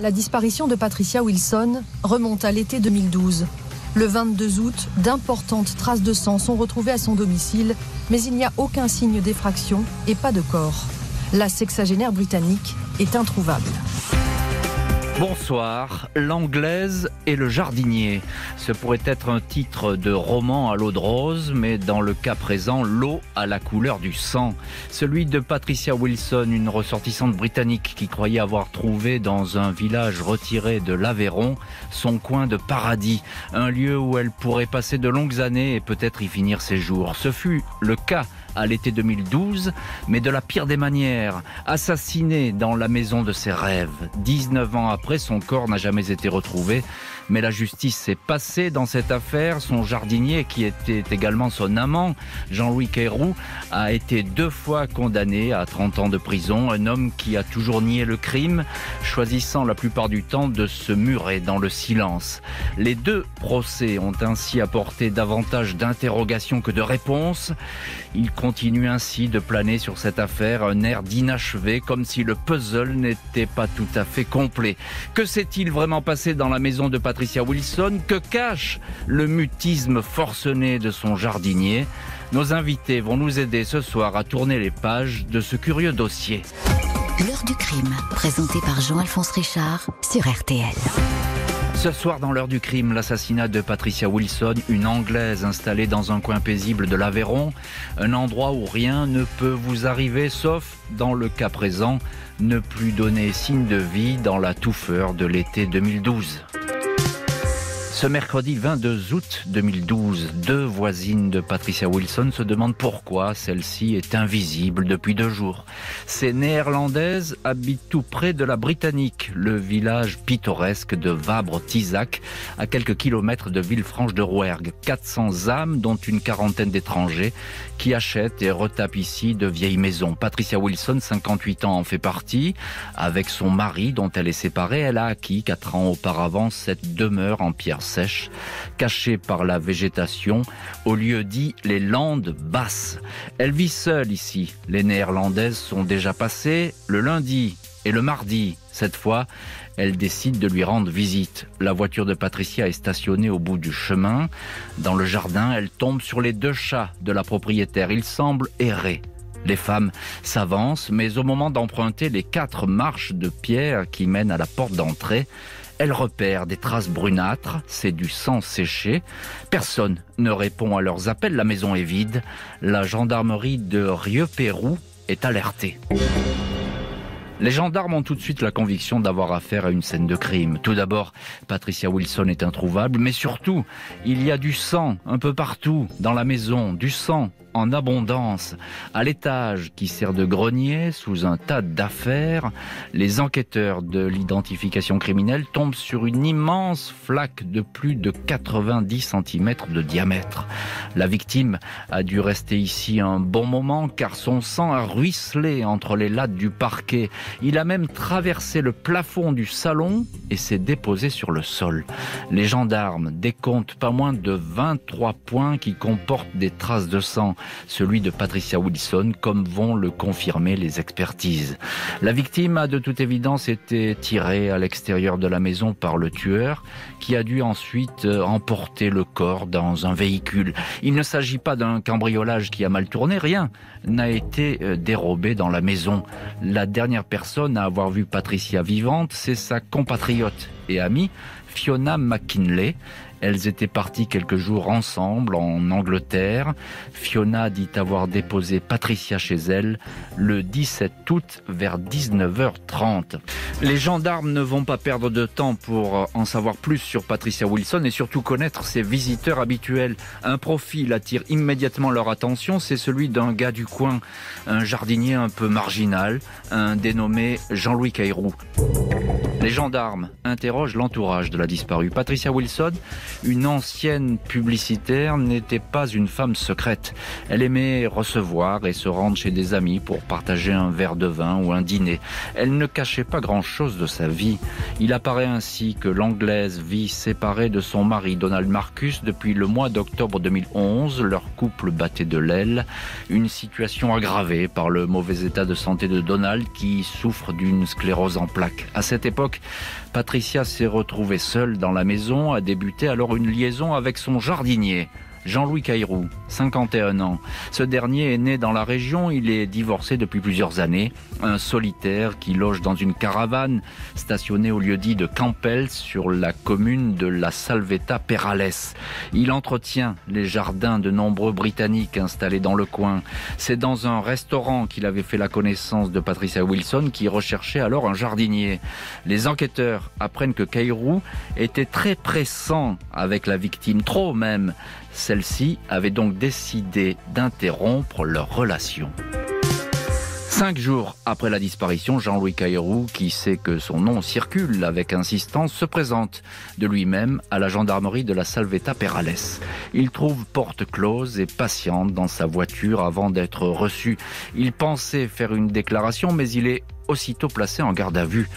La disparition de Patricia Wilson remonte à l'été 2012. Le 22 août, d'importantes traces de sang sont retrouvées à son domicile, mais il n'y a aucun signe d'effraction et pas de corps. La sexagénaire britannique est introuvable. Bonsoir, l'Anglaise et le jardinier. Ce pourrait être un titre de roman à l'eau de rose, mais dans le cas présent, l'eau a la couleur du sang. Celui de Patricia Wilson, une ressortissante britannique qui croyait avoir trouvé dans un village retiré de l'Aveyron son coin de paradis, un lieu où elle pourrait passer de longues années et peut-être y finir ses jours. Ce fut le cas à l'été 2012, mais de la pire des manières, assassinée dans la maison de ses rêves. 19 ans après, son corps n'a jamais été retrouvé, mais la justice s'est passée dans cette affaire. Son jardinier, qui était également son amant, Jean-Louis Cayrou, a été 2 fois condamné à 30 ans de prison. Un homme qui a toujours nié le crime, choisissant la plupart du temps de se murer dans le silence. Les 2 procès ont ainsi apporté davantage d'interrogations que de réponses. Il continue ainsi de planer sur cette affaire, un air d'inachevé, comme si le puzzle n'était pas tout à fait complet. Que s'est-il vraiment passé dans la maison de Patricia Wilson? Que cache le mutisme forcené de son jardinier? Nos invités vont nous aider ce soir à tourner les pages de ce curieux dossier. L'heure du crime, présenté par Jean-Alphonse Richard sur RTL. Ce soir, dans l'heure du crime, l'assassinat de Patricia Wilson, une Anglaise installée dans un coin paisible de l'Aveyron, un endroit où rien ne peut vous arriver, sauf, dans le cas présent, ne plus donner signe de vie dans la touffeur de l'été 2012. Ce mercredi 22 août 2012, 2 voisines de Patricia Wilson se demandent pourquoi celle-ci est invisible depuis 2 jours. Ces Néerlandaises habitent tout près de la Britannique, le village pittoresque de Vabre-Tizac, à quelques kilomètres de Villefranche-de-Rouergue. 400 âmes, dont une quarantaine d'étrangers, qui achètent et retapent ici de vieilles maisons. Patricia Wilson, 58 ans, en fait partie. Avec son mari, dont elle est séparée, elle a acquis 4 ans auparavant cette demeure en pierre sèche, cachée par la végétation, au lieu dit les Landes Basses. Elle vit seule ici. Les Néerlandaises sont déjà passées le lundi et le mardi. Cette fois, elle décide de lui rendre visite. La voiture de Patricia est stationnée au bout du chemin. Dans le jardin, elle tombe sur les 2 chats de la propriétaire. Ils semblent errer. Les femmes s'avancent, mais au moment d'emprunter les 4 marches de pierre qui mènent à la porte d'entrée, elles repèrent des traces brunâtres, c'est du sang séché. Personne ne répond à leurs appels, la maison est vide. La gendarmerie de Rieux-Pérou est alertée. Les gendarmes ont tout de suite la conviction d'avoir affaire à une scène de crime. Tout d'abord, Patricia Wilson est introuvable, mais surtout, il y a du sang un peu partout dans la maison, du sang en abondance. À l'étage qui sert de grenier, sous un tas d'affaires, les enquêteurs de l'identification criminelle tombent sur une immense flaque de plus de 90 cm de diamètre. La victime a dû rester ici un bon moment car son sang a ruisselé entre les lattes du parquet. Il a même traversé le plafond du salon et s'est déposé sur le sol. Les gendarmes décomptent pas moins de 23 points qui comportent des traces de sang. Celui de Patricia Wilson, comme vont le confirmer les expertises. La victime a de toute évidence été tirée à l'extérieur de la maison par le tueur, qui a dû ensuite emporter le corps dans un véhicule. Il ne s'agit pas d'un cambriolage qui a mal tourné, rien n'a été dérobé dans la maison. La dernière personne à avoir vu Patricia vivante, c'est sa compatriote et amie, Fiona McKinley. Elles étaient parties quelques jours ensemble en Angleterre. Fiona dit avoir déposé Patricia chez elle le 17 août vers 19h30. Les gendarmes ne vont pas perdre de temps pour en savoir plus sur Patricia Wilson et surtout connaître ses visiteurs habituels. Un profil attire immédiatement leur attention, c'est celui d'un gars du coin, un jardinier un peu marginal, un dénommé Jean-Louis Cayrou. Les gendarmes interrogent l'entourage de la disparue. Patricia Wilson, une ancienne publicitaire, n'était pas une femme secrète. Elle aimait recevoir et se rendre chez des amis pour partager un verre de vin ou un dîner. Elle ne cachait pas grand-chose de sa vie. Il apparaît ainsi que l'Anglaise vit séparée de son mari Donald Marcus depuis le mois d'octobre 2011. Leur couple battait de l'aile. Une situation aggravée par le mauvais état de santé de Donald qui souffre d'une sclérose en plaques. À cette époque, l'époque. Patricia s'est retrouvée seule dans la maison, a débuté alors une liaison avec son jardinier. Jean-Louis Caïrou, 51 ans. Ce dernier est né dans la région, il est divorcé depuis plusieurs années. Un solitaire qui loge dans une caravane stationnée au lieu-dit de Campels sur la commune de la Salvetta Perales. Il entretient les jardins de nombreux Britanniques installés dans le coin. C'est dans un restaurant qu'il avait fait la connaissance de Patricia Wilson qui recherchait alors un jardinier. Les enquêteurs apprennent que Caïrou était très pressant avec la victime, trop même. Celle-ci avait donc décidé d'interrompre leur relation. 5 jours après la disparition, Jean-Louis Caïrou, qui sait que son nom circule avec insistance, se présente de lui-même à la gendarmerie de la Salvetta Perales. Il trouve porte close et patiente dans sa voiture avant d'être reçu. Il pensait faire une déclaration, mais il est aussitôt placé en garde à vue.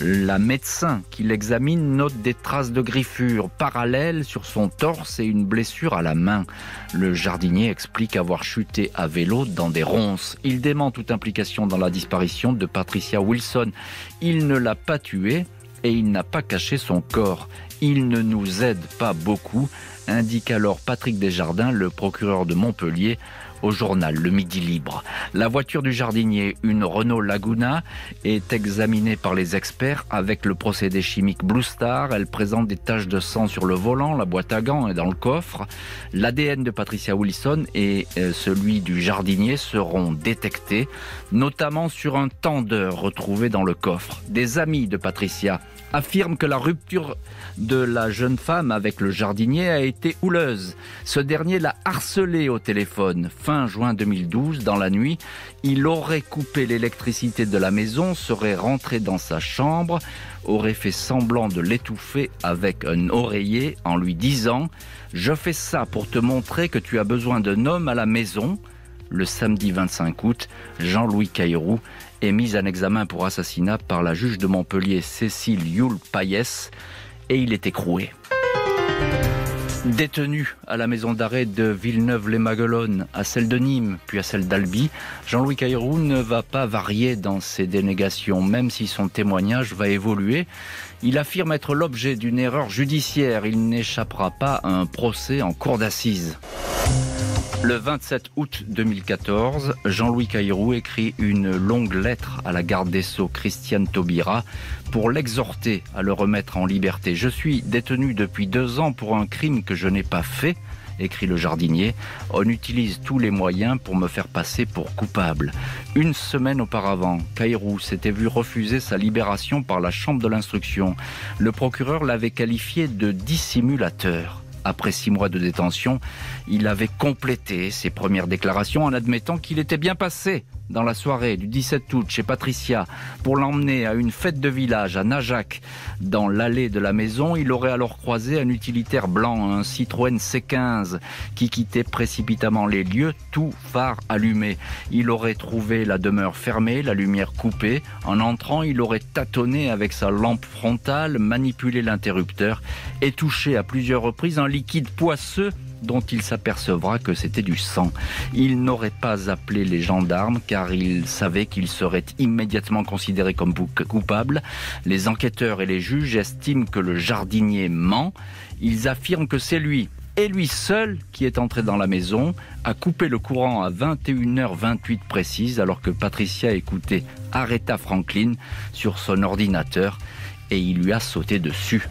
La médecin qui l'examine note des traces de griffures parallèles sur son torse et une blessure à la main. Le jardinier explique avoir chuté à vélo dans des ronces. Il dément toute implication dans la disparition de Patricia Wilson. Il ne l'a pas tuée et il n'a pas caché son corps. Il ne nous aide pas beaucoup, indique alors Patrick Desjardins, le procureur de Montpellier, au journal Le Midi Libre. La voiture du jardinier, une Renault Laguna, est examinée par les experts avec le procédé chimique Blue Star. Elle présente des taches de sang sur le volant, la boîte à gants et dans le coffre. L'ADN de Patricia Wilson et celui du jardinier seront détectés, notamment sur un tendeur retrouvé dans le coffre. Des amis de Patricia affirme que la rupture de la jeune femme avec le jardinier a été houleuse. Ce dernier l'a harcelée au téléphone. Fin juin 2012, dans la nuit, il aurait coupé l'électricité de la maison, serait rentré dans sa chambre, aurait fait semblant de l'étouffer avec un oreiller en lui disant « Je fais ça pour te montrer que tu as besoin d'un homme à la maison ». Le samedi 25 août, Jean-Louis Caïrou est mis en examen pour assassinat par la juge de Montpellier Cécile Youl-Payès et il est écroué. Détenu à la maison d'arrêt de Villeneuve-les-Maguelones, à celle de Nîmes, puis à celle d'Albi, Jean-Louis Caïrou ne va pas varier dans ses dénégations, même si son témoignage va évoluer. Il affirme être l'objet d'une erreur judiciaire. Il n'échappera pas à un procès en cour d'assises. Le 27 août 2014, Jean-Louis Caïrou écrit une longue lettre à la garde des Sceaux, Christiane Taubira, pour l'exhorter à le remettre en liberté. « Je suis détenu depuis 2 ans pour un crime que je n'ai pas fait », écrit le jardinier. « On utilise tous les moyens pour me faire passer pour coupable. » Une semaine auparavant, Caïrou s'était vu refuser sa libération par la chambre de l'instruction. Le procureur l'avait qualifié de dissimulateur. Après 6 mois de détention, il avait complété ses premières déclarations en admettant qu'il était bien passé dans la soirée du 17 août chez Patricia pour l'emmener à une fête de village à Najac. Dans l'allée de la maison, il aurait alors croisé un utilitaire blanc, un Citroën C15, qui quittait précipitamment les lieux, tout phare allumé. Il aurait trouvé la demeure fermée, la lumière coupée. En entrant, il aurait tâtonné avec sa lampe frontale, manipulé l'interrupteur et touché à plusieurs reprises un liquide poisseux dont il s'apercevra que c'était du sang. Il n'aurait pas appelé les gendarmes car il savait qu'il serait immédiatement considéré comme coupable. Les enquêteurs et les juges estiment que le jardinier ment. Ils affirment que c'est lui, et lui seul, qui est entré dans la maison, a coupé le courant à 21h28 précise alors que Patricia écoutait Aretha Franklin sur son ordinateur et il lui a sauté dessus.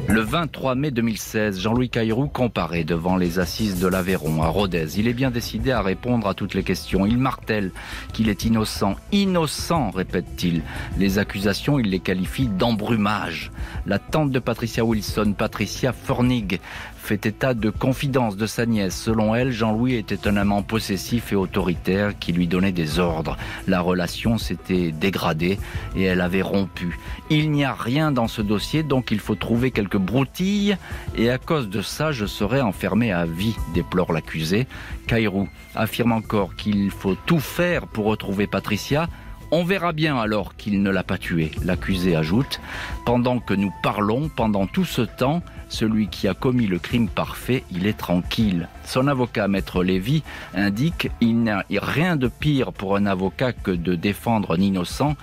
Le 23 mai 2016, Jean-Louis Caïrou comparaît devant les assises de l'Aveyron à Rodez. Il est bien décidé à répondre à toutes les questions. Il martèle qu'il est innocent. Innocent, répète-t-il. Les accusations, il les qualifie d'embrumage. La tante de Patricia Wilson, Patricia Fornig, fait état de confidences de sa nièce. Selon elle, Jean-Louis était un amant possessif et autoritaire qui lui donnait des ordres. La relation s'était dégradée et elle avait rompu. Il n'y a rien dans ce dossier, donc il faut trouver quelques broutilles et à cause de ça, je serai enfermé à vie, déplore l'accusé. Caïrou affirme encore qu'il faut tout faire pour retrouver Patricia. On verra bien alors qu'il ne l'a pas tué. L'accusé ajoute « Pendant que nous parlons, pendant tout ce temps, celui qui a commis le crime parfait, il est tranquille. » Son avocat, Maître Lévy, indique « Il n'y a rien de pire pour un avocat que de défendre un innocent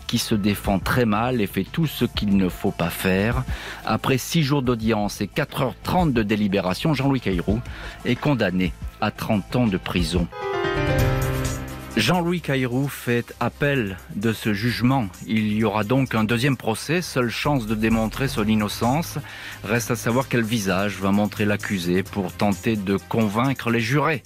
qui se défend très mal et fait tout ce qu'il ne faut pas faire. » Après 6 jours d'audience et 4h30 de délibération, Jean-Louis Caïrou est condamné à 30 ans de prison. Jean-Louis Caïrou fait appel de ce jugement. Il y aura donc un deuxième procès, seule chance de démontrer son innocence. Reste à savoir quel visage va montrer l'accusé pour tenter de convaincre les jurés.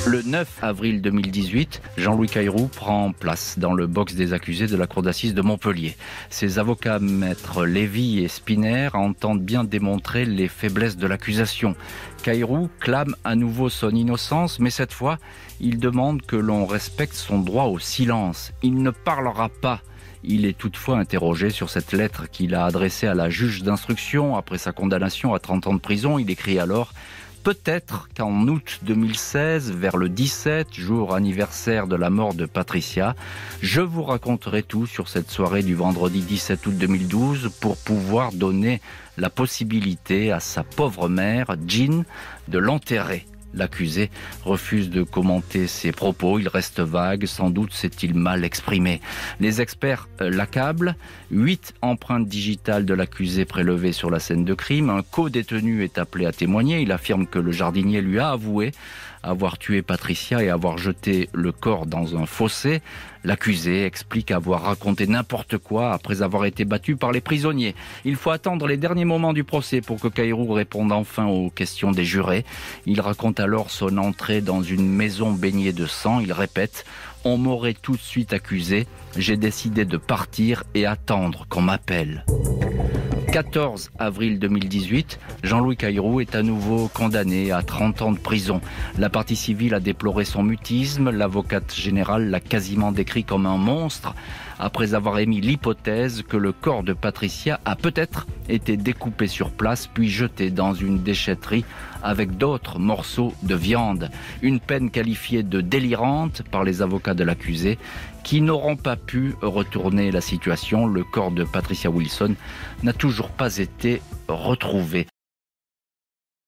Le 9 avril 2018, Jean-Louis Caïrou prend place dans le box des accusés de la cour d'assises de Montpellier. Ses avocats, Maître Lévy et Spinner, entendent bien démontrer les faiblesses de l'accusation. Caïrou clame à nouveau son innocence, mais cette fois, il demande que l'on respecte son droit au silence. Il ne parlera pas. Il est toutefois interrogé sur cette lettre qu'il a adressée à la juge d'instruction après sa condamnation à 30 ans de prison. Il écrit alors « Peut-être qu'en août 2016, vers le 17, jour anniversaire de la mort de Patricia, je vous raconterai tout sur cette soirée du vendredi 17 août 2012 pour pouvoir donner la possibilité à sa pauvre mère, Jean, de l'enterrer. » L'accusé refuse de commenter ses propos, il reste vague, sans doute s'est-il mal exprimé. Les experts l'accablent, 8 empreintes digitales de l'accusé prélevées sur la scène de crime, un co-détenu est appelé à témoigner, il affirme que le jardinier lui a avoué avoir tué Patricia et avoir jeté le corps dans un fossé. L'accusé explique avoir raconté n'importe quoi après avoir été battu par les prisonniers. Il faut attendre les derniers moments du procès pour que Caïrou réponde enfin aux questions des jurés. Il raconte alors son entrée dans une maison baignée de sang. Il répète « On m'aurait tout de suite accusé. J'ai décidé de partir et attendre qu'on m'appelle. » 14 avril 2018, Jean-Louis Caïrou est à nouveau condamné à 30 ans de prison. La partie civile a déploré son mutisme, l'avocate générale l'a quasiment décrit comme un monstre, après avoir émis l'hypothèse que le corps de Patricia a peut-être été découpé sur place puis jeté dans une déchetterie avec d'autres morceaux de viande. Une peine qualifiée de délirante par les avocats de l'accusé qui n'auront pas pu retourner la situation. Le corps de Patricia Wilson n'a toujours pas été retrouvé.